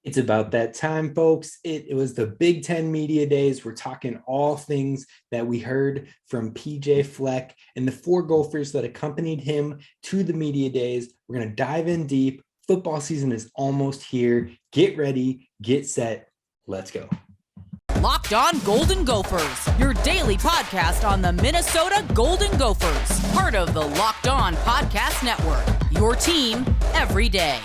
It's about that time, folks. It was the Big Ten Media Days. We're talking all things that we heard from PJ Fleck and the four Gophers that accompanied him to the Media Days. We're going to dive in deep. Football season is almost here. Get ready, get set. Let's go. Locked On Golden Gophers, your daily podcast on the Minnesota Golden Gophers, part of the Locked On Podcast Network, your team every day.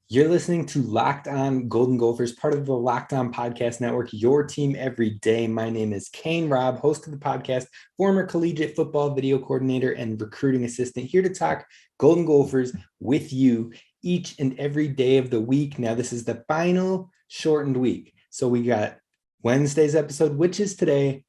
You're listening to Locked On Golden Gophers, part of the Locked On Podcast Network, your team every day. My name is Kane Rob, host of the podcast, former collegiate football video coordinator and recruiting assistant, here to talk Golden Gophers with you each and every day of the week. Now, this is the final shortened week. So we got Wednesday's episode, which is today,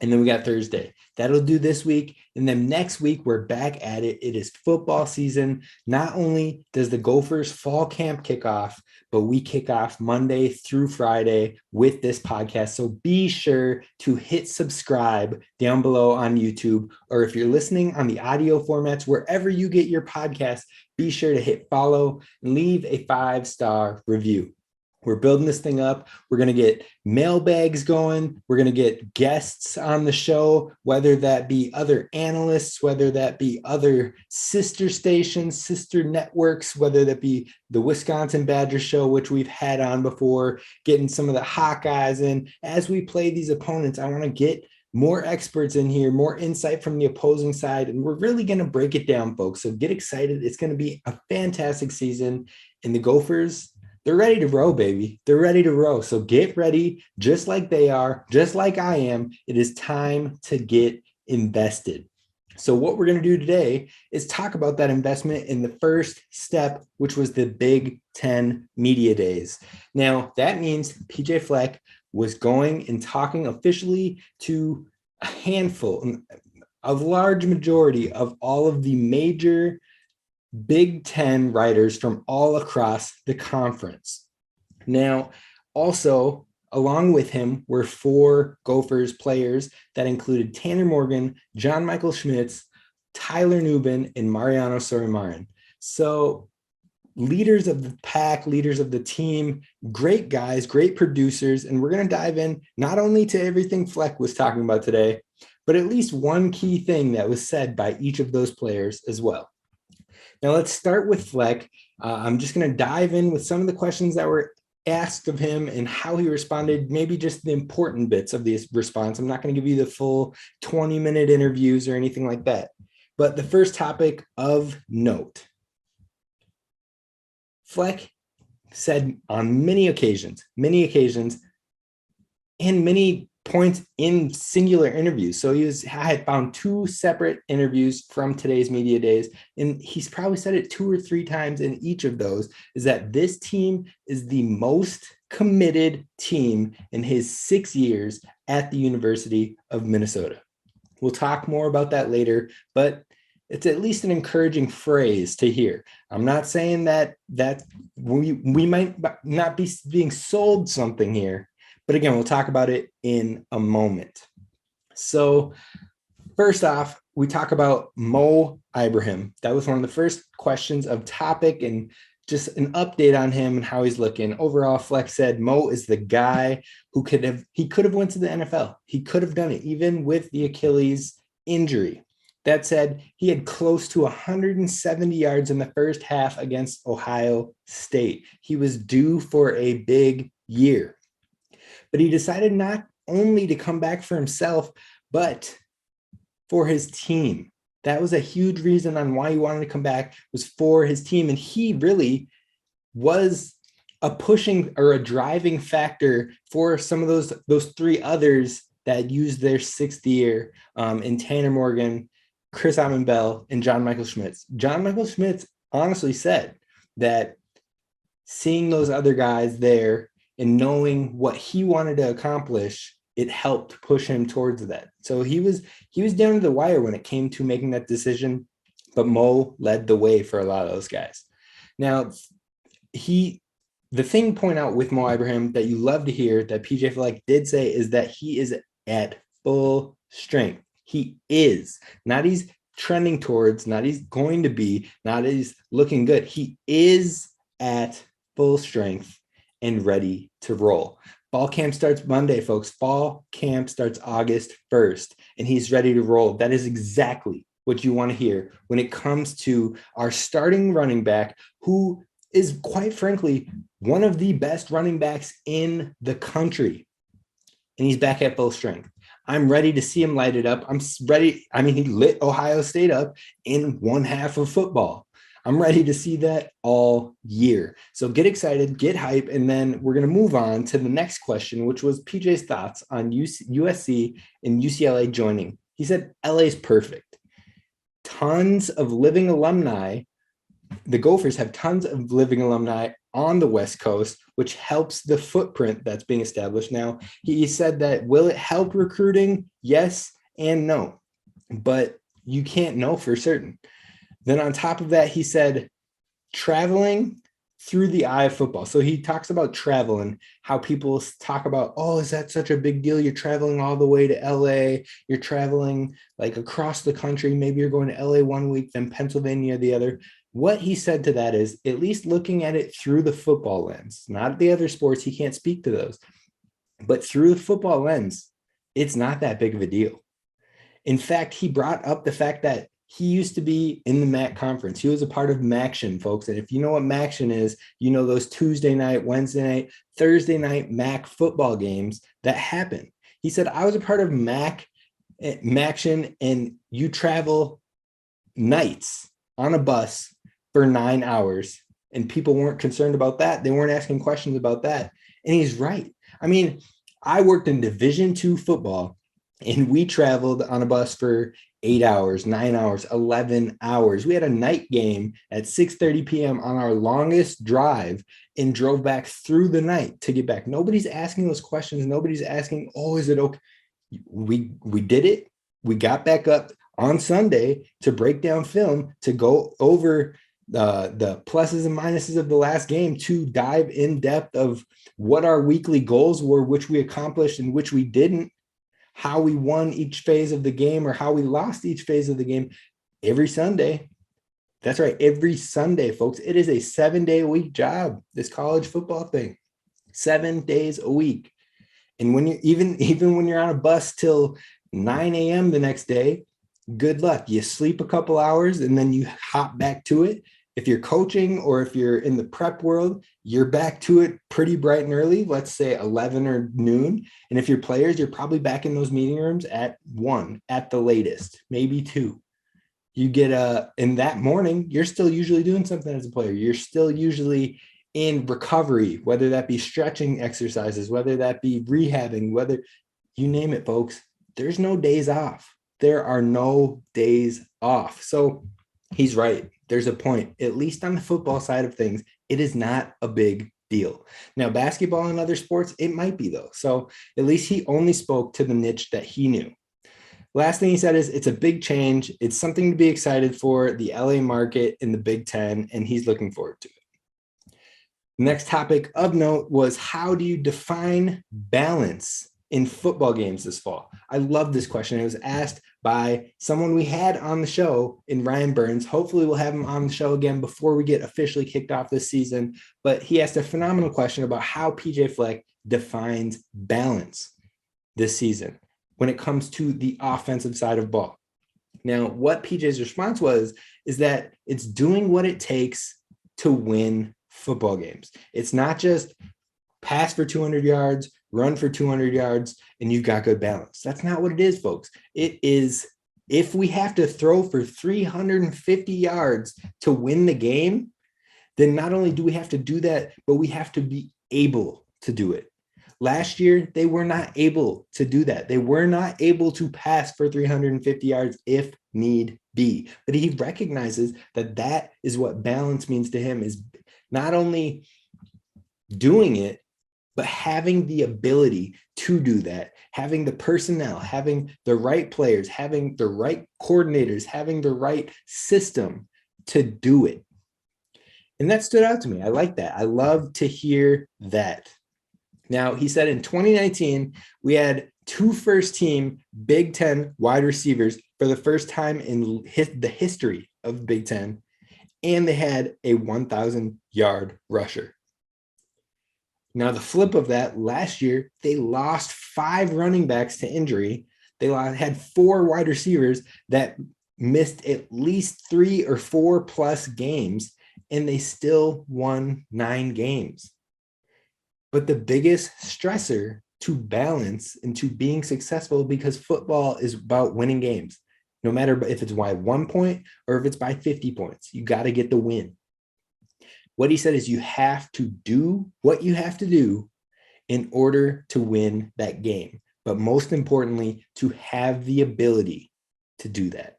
and then we got Thursday. That'll do this week. And then next week, we're back at it. It is football season. Not only does the Gophers fall camp kick off, but we kick off Monday through Friday with this podcast. So be sure to hit subscribe down below on YouTube, or if you're listening on the audio formats, wherever you get your podcast, be sure to hit follow and leave a 5-star review. We're building this thing up. We're going to get mailbags going. We're going to get guests on the show, whether that be other analysts, whether that be other sister stations, sister networks, whether that be the Wisconsin Badger Show, which we've had on before, getting some of the Hawkeyes in. As we play these opponents, I want to get more experts in here, more insight from the opposing side, and we're really going to break it down, folks. So get excited. It's going to be a fantastic season, and the Gophers, they're ready to row, baby. They're ready to row. So get ready, just like they are, just like I am. It is time to get invested. So what we're going to do today is talk about that investment in the first step, which was the Big Ten Media Days. Now, that means PJ Fleck was going and talking officially to a handful, a large majority of all of the major Big Ten writers from all across the conference. Now, also, along with him were 4 Gophers players that included Tanner Morgan, John Michael Schmitz, Tyler Nubin, and Mariano Sori-Marin. So leaders of the pack, leaders of the team, great guys, great producers, and we're going to dive in not only to everything Fleck was talking about today, but at least one key thing that was said by each of those players as well. Now, let's start with Fleck. I'm just going to dive in with some of the questions that were asked of him and how he responded, maybe just the important bits of this response. I'm not going to give you the full 20-minute interviews or anything like that. But the first topic of note, Fleck said on many occasions, and many points in singular interviews. So I had found 2 separate interviews from today's media days, and he's probably said it 2 or 3 times in each of those, is that this team is the most committed team in his 6 years at the University of Minnesota. We'll talk more about that later, but it's at least an encouraging phrase to hear. I'm not saying that we might not be being sold something here, but again, we'll talk about it in a moment. So first off, we talk about Mo Ibrahim. That was one of the first questions of topic and just an update on him and how he's looking. Overall, Fleck said Mo is the guy who could have went to the NFL. He could have done it even with the Achilles injury. That said, he had close to 170 yards in the first half against Ohio State. He was due for a big year. But he decided not only to come back for himself, but for his team. That was a huge reason on why he wanted to come back, was for his team. And he really was a pushing or a driving factor for some of those 3 others that used their 6th year in Tanner Morgan, Chris Bell, and John Michael Schmitz. John Michael Schmitz honestly said that seeing those other guys there and knowing what he wanted to accomplish, it helped push him towards that. So he was down to the wire when it came to making that decision, but Mo led the way for a lot of those guys. Now, the thing to point out with Mo Ibrahim that you love to hear that PJ Fleck did say is that he is at full strength. He is. Not he's trending towards, not he's going to be, not he's looking good. He is at full strength and ready to roll. Fall camp starts Monday, folks. Fall camp starts August 1st, and he's ready to roll. That is exactly what you want to hear when it comes to our starting running back, who is, quite frankly, one of the best running backs in the country. And he's back at full strength. I'm ready to see him light it up. I'm ready. I mean, he lit Ohio State up in one half of football. I'm ready to see that all year. So get excited, get hype, and then we're going to move on to the next question, which was PJ's thoughts on USC and UCLA joining. He said, LA is perfect. Tons of living alumni. The Gophers have tons of living alumni on the West Coast, which helps the footprint that's being established now. He said that, will it help recruiting? Yes and no, but you can't know for certain. Then on top of that, he said, traveling through the eye of football. So he talks about travel and how people talk about, oh, is that such a big deal? You're traveling all the way to LA. You're traveling like across the country. Maybe you're going to LA one week, then Pennsylvania the other. What he said to that is, at least looking at it through the football lens, not the other sports, he can't speak to those, but through the football lens, it's not that big of a deal. In fact, he brought up the fact that he used to be in the MAC conference. He was a part of MACtion, folks. And if you know what MACtion is, you know those Tuesday night, Wednesday night, Thursday night MAC football games that happen. He said, I was a part of MACtion, and you travel nights on a bus for 9 hours, and people weren't concerned about that. They weren't asking questions about that. And he's right. I mean, I worked in Division II football, and we traveled on a bus for 8 hours, 9 hours, 11 hours. We had a night game at 6:30 p.m. on our longest drive and drove back through the night to get back. Nobody's asking those questions. Nobody's asking, oh, is it okay? We did it. We got back up on Sunday to break down film, to go over the pluses and minuses of the last game, to dive in depth of what our weekly goals were, which we accomplished and which we didn't, how we won each phase of the game or how we lost each phase of the game every Sunday. That's right. Every Sunday, folks. It is a 7-day-a-week job, this college football thing, 7 days a week. And when you're even when you're on a bus till 9 a.m. the next day, good luck. You sleep a couple hours and then you hop back to it. If you're coaching or if you're in the prep world, you're back to it pretty bright and early, let's say 11 or noon. And if you're players, you're probably back in those meeting rooms at 1 at the latest, maybe 2. You get in that morning, you're still usually doing something as a player. You're still usually in recovery, whether that be stretching exercises, whether that be rehabbing, whether you name it, folks. There's no days off. There are no days off. So he's right. There's a point, at least on the football side of things, it is not a big deal. Now, basketball and other sports, it might be though. So at least he only spoke to the niche that he knew. Last thing he said is, it's a big change. It's something to be excited for, the LA market in the Big Ten, and he's looking forward to it. Next topic of note was, how do you define balance in football games this fall? I love this question. It was asked by someone we had on the show in Ryan Burns. Hopefully we'll have him on the show again before we get officially kicked off this season. But he asked a phenomenal question about how PJ Fleck defines balance this season when it comes to the offensive side of ball. Now, what PJ's response is that it's doing what it takes to win football games. It's not just pass for 200 yards, run for 200 yards, and you've got good balance. That's not what it is, folks. It is, if we have to throw for 350 yards to win the game, then not only do we have to do that, but we have to be able to do it. Last year, they were not able to do that. They were not able to pass for 350 yards if need be. But he recognizes that that is what balance means to him, is not only doing it, but having the ability to do that, having the personnel, having the right players, having the right coordinators, having the right system to do it. And that stood out to me. I like that. I love to hear that. Now, he said in 2019, we had 2 first-team Big Ten wide receivers for the first time in the history of Big Ten, and they had a 1,000-yard rusher. Now, the flip of that, last year, they lost 5 running backs to injury. They had 4 wide receivers that missed at least 3 or 4 plus games, and they still won 9 games. But the biggest stressor to balance into being successful, because football is about winning games, no matter if it's by 1 point or if it's by 50 points, you got to get the win. What he said is you have to do what you have to do in order to win that game. But most importantly, to have the ability to do that.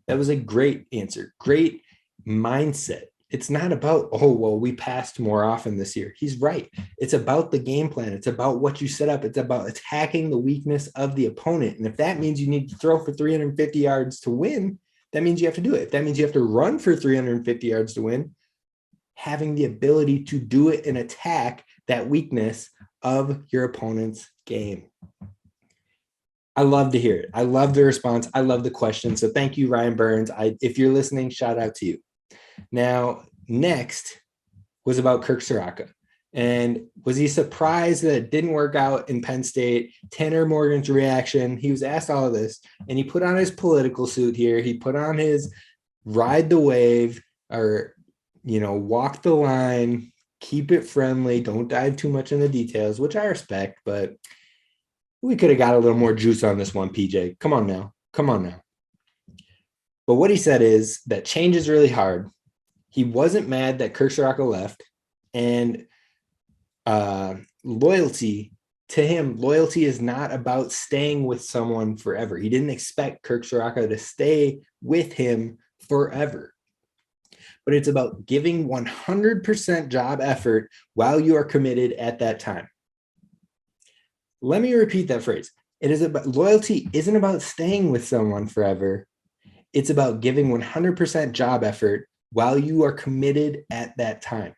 That was a great answer, great mindset. It's not about, oh, well, we passed more often this year. He's right. It's about the game plan. It's about what you set up. It's about attacking the weakness of the opponent. And if that means you need to throw for 350 yards to win, that means you have to do it. If that means you have to run for 350 yards to win, having the ability to do it and attack that weakness of your opponent's game. I love to hear it. I love the response. I love the question. So thank you, Ryan Burns. If you're listening, shout out to you. Now, next was about Kirk Soraka. And was he surprised that it didn't work out in Penn State? Tanner Morgan's reaction, he was asked all of this, and he put on his political suit here. He put on his ride the wave, or, walk the line, keep it friendly, don't dive too much in the details, which I respect, but we could have got a little more juice on this one, PJ. Come on now. But what he said is that change is really hard. He wasn't mad that Kirk Soraka left, and loyalty to him, loyalty is not about staying with someone forever. He didn't expect Kirk Soraka to stay with him forever, but it's about giving 100% job effort while you are committed at that time. Let me repeat that phrase. Loyalty isn't about staying with someone forever. It's about giving 100% job effort while you are committed at that time.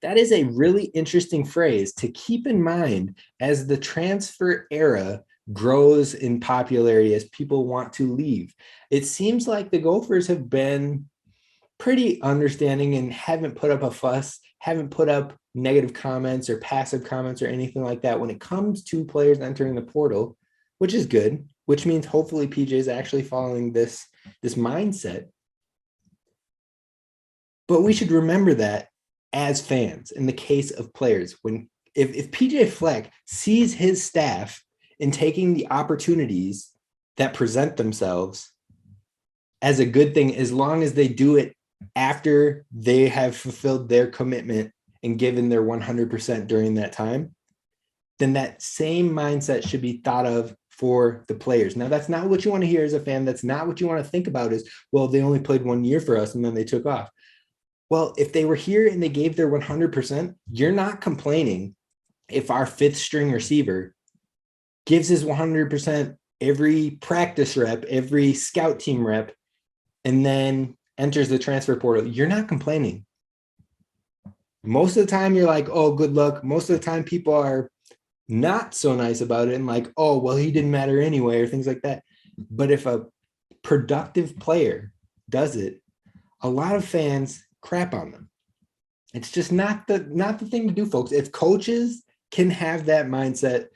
That is a really interesting phrase to keep in mind as the transfer era grows in popularity, as people want to leave. It seems like the Gophers have been pretty understanding and haven't put up a fuss, haven't put up negative comments or passive comments or anything like that when it comes to players entering the portal, which is good, which means hopefully PJ is actually following this mindset. But we should remember that as fans, in the case of players, if PJ Fleck sees his staff in taking the opportunities that present themselves as a good thing, as long as they do it after they have fulfilled their commitment and given their 100% during that time, then that same mindset should be thought of for the players. Now, that's not what you want to hear as a fan. That's not what you want to think about is, well, they only played 1 year for us and then they took off. Well, if they were here and they gave their 100%, you're not complaining if our 5th string receiver gives his 100% every practice rep, every scout team rep, and then enters the transfer portal. You're not complaining. Most of the time you're like, oh, good luck. Most of the time people are not so nice about it and like, oh, well, he didn't matter anyway, or things like that. But if a productive player does it, a lot of fans crap on them. It's just not the thing to do, folks. If coaches can have that mindset,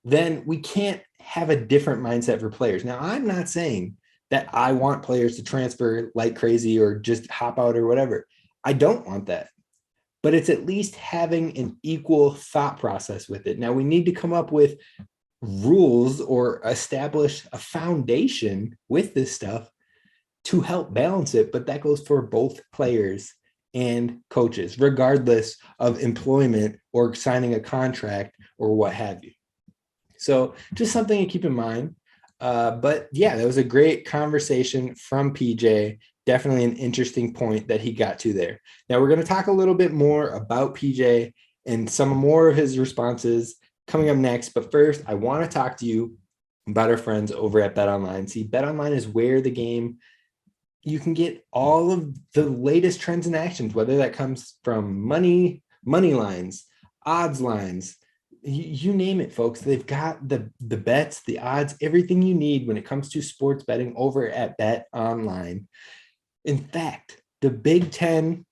then we can't have a different mindset for players. Now, I'm not saying that I want players to transfer like crazy or just hop out or whatever. I don't want that. But it's at least having an equal thought process with it. Now, we need to come up with rules or establish a foundation with this stuff to help balance it, but that goes for both players and coaches, regardless of employment or signing a contract or what have you. So just something to keep in mind. But yeah, that was a great conversation from PJ. Definitely an interesting point that he got to there. Now we're going to talk a little bit more about PJ and some more of his responses coming up next. But first, I want to talk to you about our friends over at BetOnline. See, BetOnline is where you can get all of the latest trends and actions, whether that comes from money lines, odds lines, you name it, folks. They've got the bets, the odds, everything you need when it comes to sports betting over at Bet Online. In fact, the Big Ten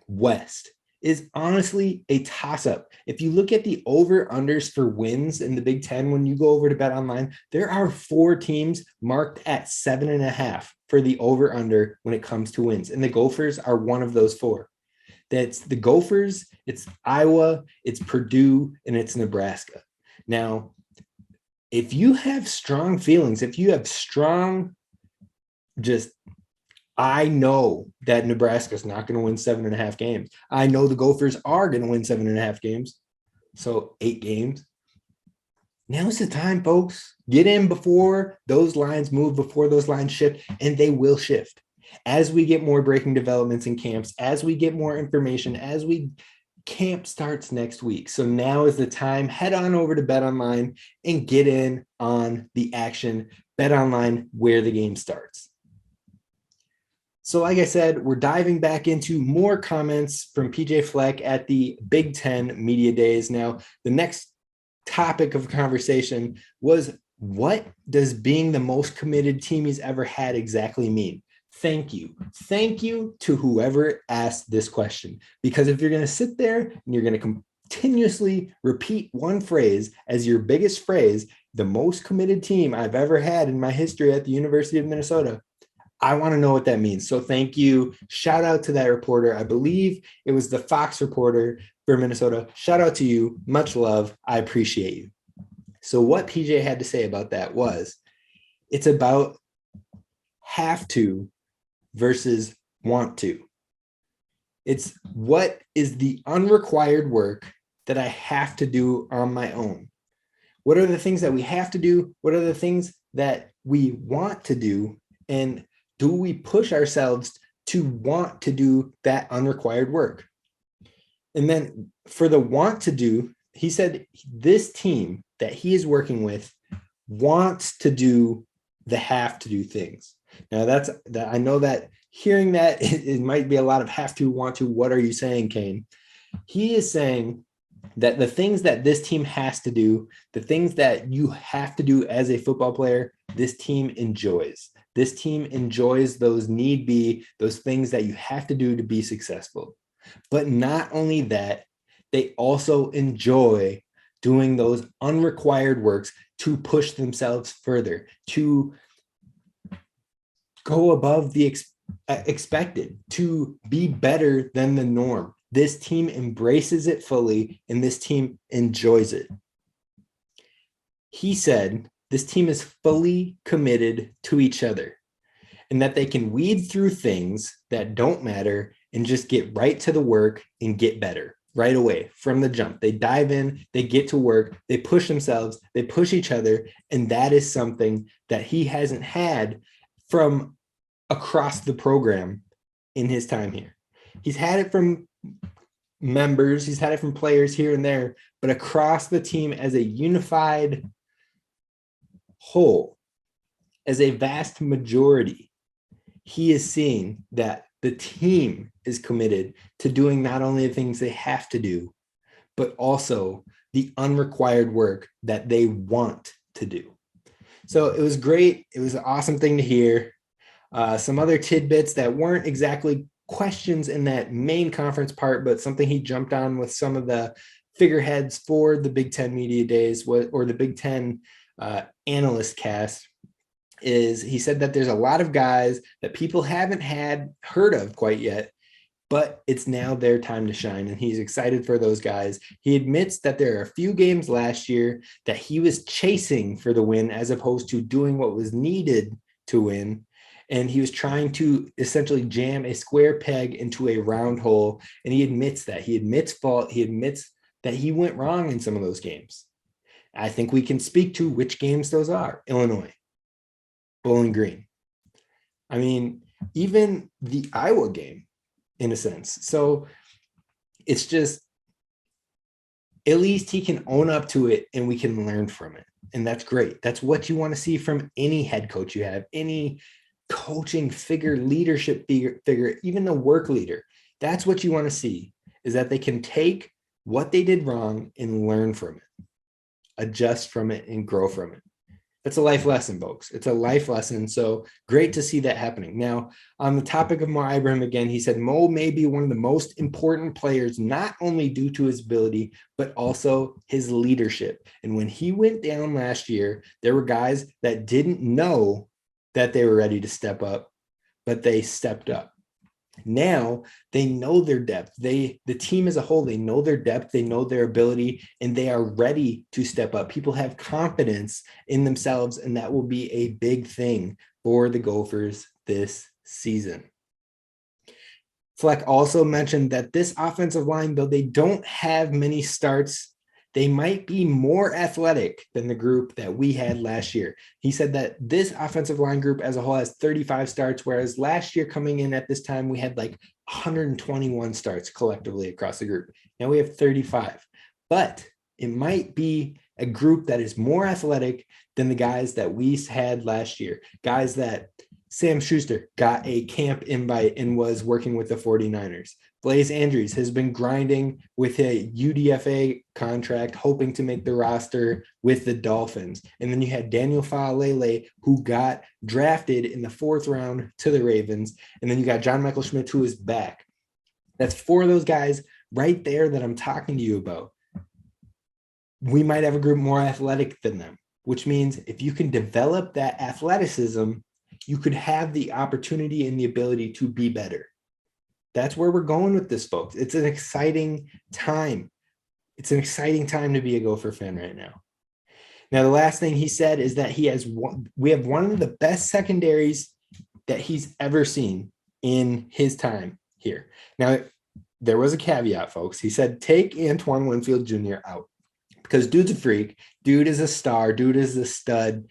West is honestly a toss-up. If you look at the over-unders for wins in the Big Ten, when you go over to Bet Online, there are 4 teams marked at 7.5 for the over-under when it comes to wins. And the Gophers are one of those 4. That's the Gophers, it's Iowa, it's Purdue, and it's Nebraska. Now, if you have strong feelings, if you have strong I know that Nebraska is not going to win 7.5 games. I know the Gophers are going to win 7.5 games. So 8 games. Now's the time, folks. Get in before those lines move, before those lines shift, and they will shift. As we get more breaking developments in camps, as we get more information, camp starts next week. So now is the time. Head on over to Bet Online and get in on the action. Bet Online, where the game starts. So like I said, we're diving back into more comments from PJ Fleck at the Big Ten Media Days. Now, the next topic of conversation was, what does being the most committed team he's ever had exactly mean? Thank you. Thank you to whoever asked this question. Because if you're going to sit there and you're going to continuously repeat one phrase as your biggest phrase, the most committed team I've ever had in my history at the University of Minnesota, I want to know what that means. So thank you. Shout out to that reporter. I believe it was the Fox reporter for Minnesota. Shout out to you. Much love. I appreciate you. So what PJ had to say about that was, it's about have to versus want to. It's what is the unrequired work that I have to do on my own? What are the things that we have to do? What are the things that we want to do? And do we push ourselves to want to do that unrequired work? And then for the want to do, he said this team that he is working with wants to do the have to do things. Now I know that hearing that it might be a lot of have to, want to. What are you saying, Kane? He is saying that the things that this team has to do, the things that you have to do as a football player, this team enjoys. This team enjoys those those things that you have to do to be successful. But not only that, they also enjoy doing those unrequired works to push themselves further, to go above the expected, to be better than the norm. This team embraces it fully, and this team enjoys it. He said this team is fully committed to each other, and that they can weed through things that don't matter and just get right to the work and get better right away from the jump. They dive in, they get to work, they push themselves, they push each other. And that is something that he hasn't had from across the program in his time here. He's had it from members, he's had it from players here and there, but across the team as a unified whole, as a vast majority, he is seeing that the team is committed to doing not only the things they have to do, but also the unrequired work that they want to do. So it was great. It was an awesome thing to hear. Some other tidbits that weren't exactly questions in that main conference part, but something he jumped on with some of the figureheads for the Big Ten Media Days or the Big Ten analyst cast, is he said that there's a lot of guys that people haven't heard of quite yet, but it's now their time to shine, and he's excited for those guys. He admits that there are a few games last year that he was chasing for the win as opposed to doing what was needed to win, and he was trying to essentially jam a square peg into a round hole, and he admits that. He admits fault. He admits that he went wrong in some of those games. I think we can speak to which games those are. Illinois, Bowling Green. I mean, even the Iowa game, in a sense. So it's just, at least he can own up to it and we can learn from it. And that's great. That's what you want to see from any head coach you have, any coaching figure, leadership figure, even the work leader. That's what you want to see, is that they can take what they did wrong and learn from it, adjust from it, and grow from it. That's a life lesson, folks. It's a life lesson. So great to see that happening. Now, on the topic of Mo Ibrahim again, he said Mo may be one of the most important players, not only due to his ability, but also his leadership. And when he went down last year, there were guys that didn't know that they were ready to step up, but they stepped up. Now they know their depth. The team as a whole, they know their depth, they know their ability, and they are ready to step up. People have confidence in themselves, and that will be a big thing for the Gophers this season. Fleck also mentioned that this offensive line, though they don't have many starts, they might be more athletic than the group that we had last year. He said that this offensive line group as a whole has 35 starts, whereas last year coming in at this time, we had like 121 starts collectively across the group. Now we have 35, but it might be a group that is more athletic than the guys that we had last year, guys that Sam Schuster got a camp invite and was working with the 49ers. Blaze Andrews has been grinding with a UDFA contract, hoping to make the roster with the Dolphins. And then you had Daniel Faalele, who got drafted in the 4th round to the Ravens. And then you got John Michael Schmitz, who is back. That's 4 of those guys right there that I'm talking to you about. We might have a group more athletic than them, which means if you can develop that athleticism, you could have the opportunity and the ability to be better. That's where we're going with this, folks. It's an exciting time. It's an exciting time to be a Gopher fan right now. Now, the last thing he said is that we have one of the best secondaries that he's ever seen in his time here. Now, there was a caveat, folks. He said, take Antoine Winfield Jr. out because dude's a freak. Dude is a star. Dude is a stud.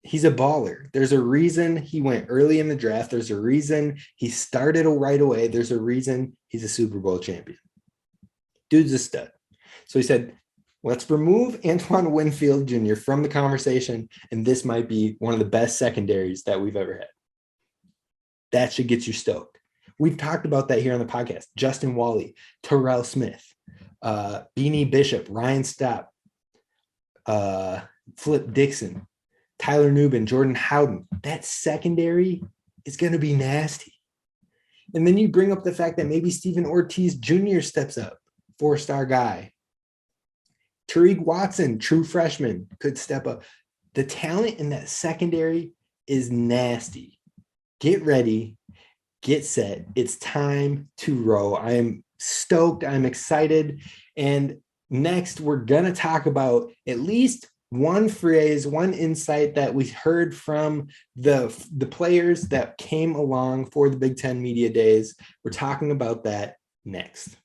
He's a baller. There's a reason he went early in the draft. There's a reason he started right away. There's a reason he's a Super Bowl champion. Dude's a stud. So he said, let's remove Antoine Winfield Jr. from the conversation, and this might be one of the best secondaries that we've ever had. That should get you stoked. We've talked about that here on the podcast. Justin Wally, Terrell Smith, Beanie Bishop, Ryan Stapp, Flip Dixon, Tyler Nubin, Jordan Howden. That secondary is going to be nasty. And then you bring up the fact that maybe Stephen Ortiz Jr. steps up, 4-star guy. Tariq Watson, true freshman, could step up. The talent in that secondary is nasty. Get ready, get set. It's time to roll. I am stoked. I'm excited. And next, we're going to talk about at least one phrase, one insight that we heard from the players that came along for the Big Ten Media Days. We're talking about that next.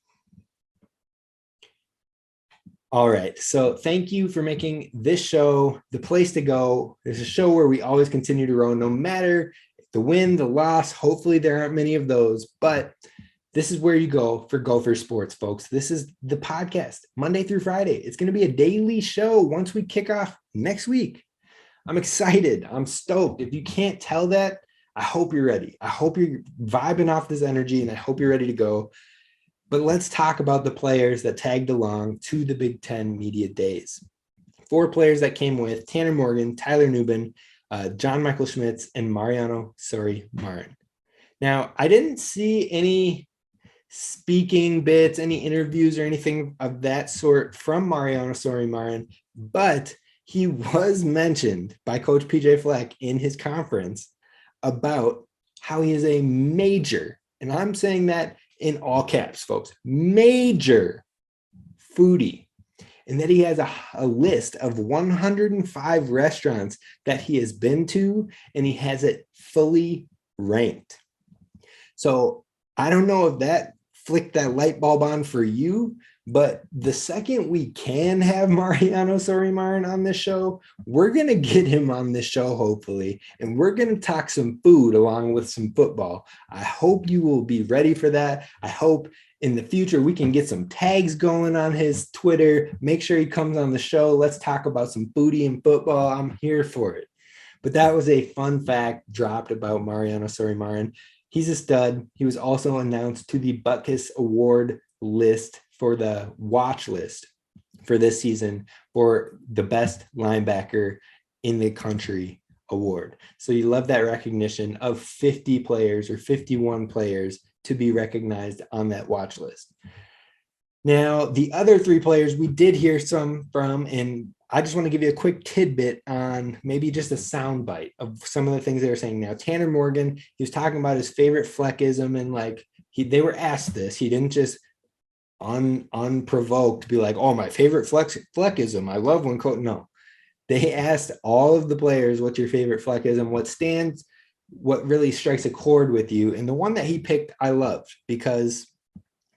All right. So thank you for making this show the place to go. There's a show where we always continue to row, no matter the win, the loss. Hopefully there aren't many of those, but this is where you go for Gopher Sports, folks. This is the podcast, Monday through Friday. It's going to be a daily show once we kick off next week. I'm excited. I'm stoked. If you can't tell that, I hope you're ready. I hope you're vibing off this energy, and I hope you're ready to go. But let's talk about the players that tagged along to the Big Ten Media Days. 4 players that came with: Tanner Morgan, Tyler Nubin, John Michael Schmitz, and Mariano Sori-Marin. Now, I didn't see any speaking bits, any interviews or anything of that sort from Mariano Sori-Marin, but he was mentioned by Coach PJ Fleck in his conference about how he is a major, and I'm saying that in all caps, folks, major foodie, and that he has a list of 105 restaurants that he has been to, and he has it fully ranked. So I don't know if that flicked that light bulb on for you, but the second we can have Mariano Sori-Marin on this show, we're going to get him on this show, hopefully, and we're going to talk some food along with some football. I hope you will be ready for that. I hope in the future we can get some tags going on his Twitter. Make sure he comes on the show. Let's talk about some foodie and football. I'm here for it. But that was a fun fact dropped about Mariano Sori-Marin. He's a stud. He was also announced to the Butkus Award list for the watch list for this season for the best linebacker in the country award. So you love that recognition of 50 players or 51 players to be recognized on that watch list. Now, the other 3 players we did hear some from, and I just want to give you a quick tidbit on maybe just a soundbite of some of the things they were saying. Now, Tanner Morgan, he was talking about his favorite Fleckism, and like they were asked this. He didn't just unprovoked be like, oh, my favorite Fleckism. I love when no. They asked all of the players, what's your favorite Fleckism? What really strikes a chord with you? And the one that he picked, I loved because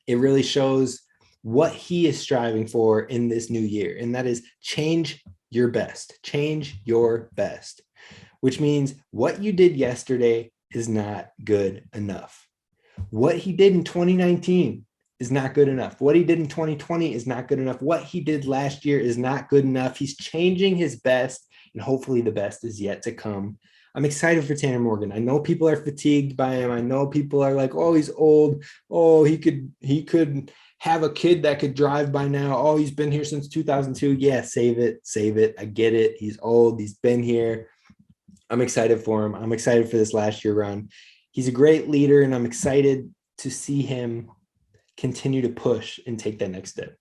it really shows what he is striving for in this new year. And that is change your best, which means what you did yesterday is not good enough. What he did in 2019 is not good enough. What he did in 2020 is not good enough. What he did last year is not good enough. He's changing his best, and hopefully the best is yet to come. I'm excited for Tanner Morgan. I know people are fatigued by him. I know people are like, oh, he's old. Oh, he could have a kid that could drive by now. Oh, he's been here since 2002. Yeah, save it. I get it. He's old. He's been here. I'm excited for him. I'm excited for this last year run. He's a great leader, and I'm excited to see him continue to push and take that next step.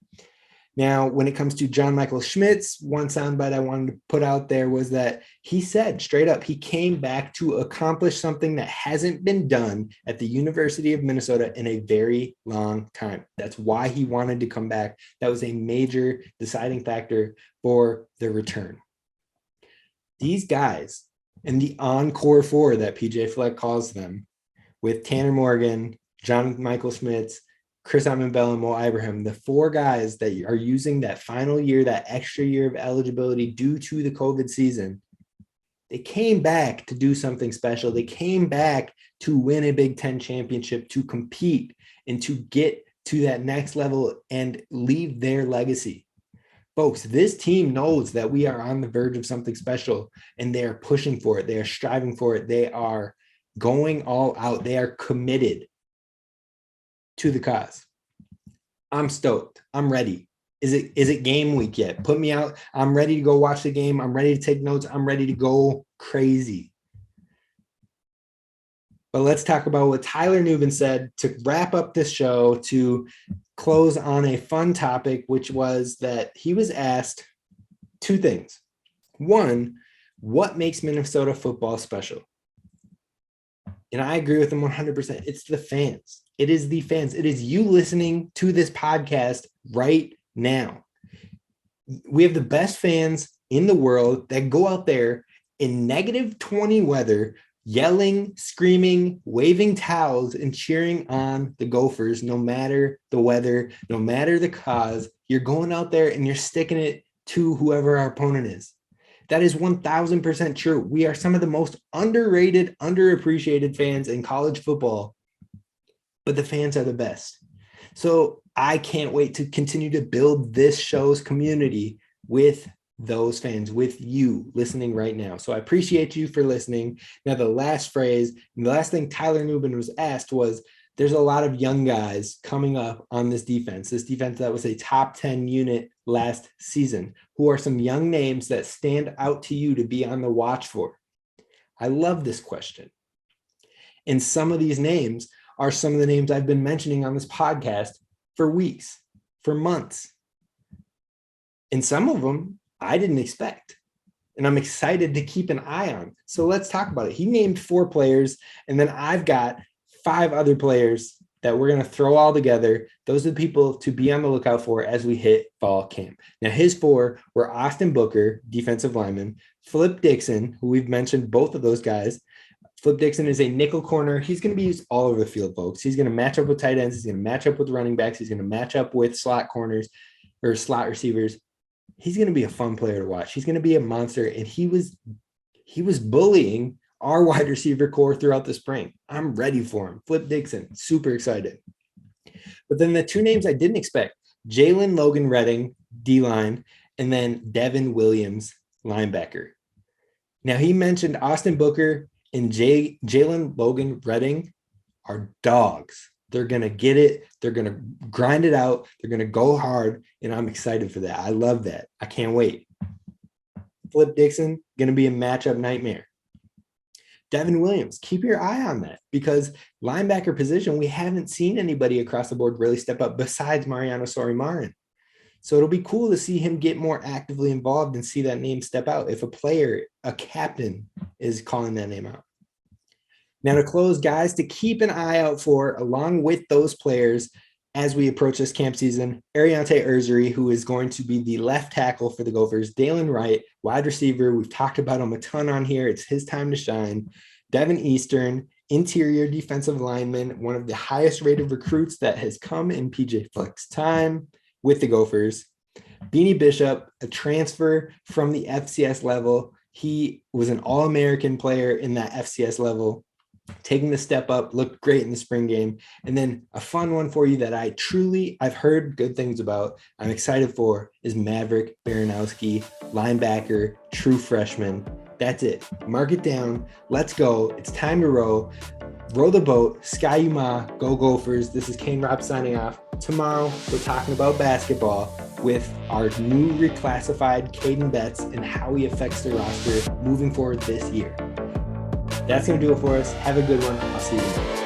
Now, when it comes to John Michael Schmitz, one soundbite I wanted to put out there was that he said straight up, he came back to accomplish something that hasn't been done at the University of Minnesota in a very long time. That's why he wanted to come back. That was a major deciding factor for the return. These guys and the encore 4 that PJ Fleck calls them, with Tanner Morgan, John Michael Schmitz, Chris Bell, and Mo Ibrahim, the 4 guys that are using that final year, that extra year of eligibility due to the COVID season, they came back to do something special. They came back to win a Big Ten championship, to compete and to get to that next level and leave their legacy. Folks, this team knows that we are on the verge of something special, and they are pushing for it. They are striving for it. They are going all out. They are committed to the cause. I'm stoked. I'm ready. Is it game week yet? Put me out. I'm ready to go watch the game. I'm ready to take notes. I'm ready to go crazy. But let's talk about what Tyler Nubin said to wrap up this show, to close on a fun topic, which was that he was asked 2 things. 1, what makes Minnesota football special? And I agree with him 100%. It's the fans. It is the fans. It is you listening to this podcast right now. We have the best fans in the world that go out there in -20 weather, yelling, screaming, waving towels, and cheering on the Gophers, no matter the weather, no matter the cause. You're going out there and you're sticking it to whoever our opponent is. That is 1,000% true. We are some of the most underrated, underappreciated fans in college football, but the fans are the best. So I can't wait to continue to build this show's community with those fans, with you listening right now. So I appreciate you for listening. Now, the last phrase, and the last thing Tyler Nubin was asked was, there's a lot of young guys coming up on this defense that was a top 10 unit last season. Who are some young names that stand out to you to be on the watch for? I love this question. And some of these names are some of the names I've been mentioning on this podcast for weeks, for months. And some of them I didn't expect. And I'm excited to keep an eye on. So let's talk about it. He named 4 players, and then I've got 5 other players that we're going to throw all together. Those are the people to be on the lookout for as we hit fall camp. Now, his 4 were Austin Booker, defensive lineman, Flip Dixon, who we've mentioned both of those guys. Flip Dixon is a nickel corner. He's going to be used all over the field, folks. He's going to match up with tight ends. He's going to match up with running backs. He's going to match up with slot corners or slot receivers. He's going to be a fun player to watch. He's going to be a monster. And he was bullying our wide receiver core throughout the spring. I'm ready for him. Flip Dixon, super excited. But then the 2 names I didn't expect, Jalen Logan Redding, D-line, and then Devin Williams, linebacker. Now, he mentioned Austin Booker and Jalen Logan Redding are dogs. They're going to get it. They're going to grind it out. They're going to go hard. And I'm excited for that. I love that. I can't wait. Flip Dixon, going to be a matchup nightmare. Devin Williams, keep your eye on that, because linebacker position, we haven't seen anybody across the board really step up besides Mariano Sori-Marin. So it'll be cool to see him get more actively involved and see that name step out if a player, a captain, is calling that name out. Now, to close, guys, to keep an eye out for, along with those players, as we approach this camp season, Ariante Urzuri, who is going to be the left tackle for the Gophers, Dalen Wright, wide receiver. We've talked about him a ton on here. It's his time to shine. Devin Eastern, interior defensive lineman, one of the highest rated recruits that has come in PJ Fleck's time with the Gophers. Beanie Bishop, a transfer from the FCS level. He was an All-American player in that FCS level, taking the step up, looked great in the spring game. And then a fun one for you that I've heard good things about, I'm excited for, is Maverick Baranowski, linebacker, true freshman. That's it. Mark it down. Let's go. It's time to row. Row the boat. Sky Yuma. Go Gophers. This is Kane Rob signing off. Tomorrow, we're talking about basketball with our new reclassified Caden Betts and how he affects the roster moving forward this year. That's going to do it for us. Have a good one. I'll see you later.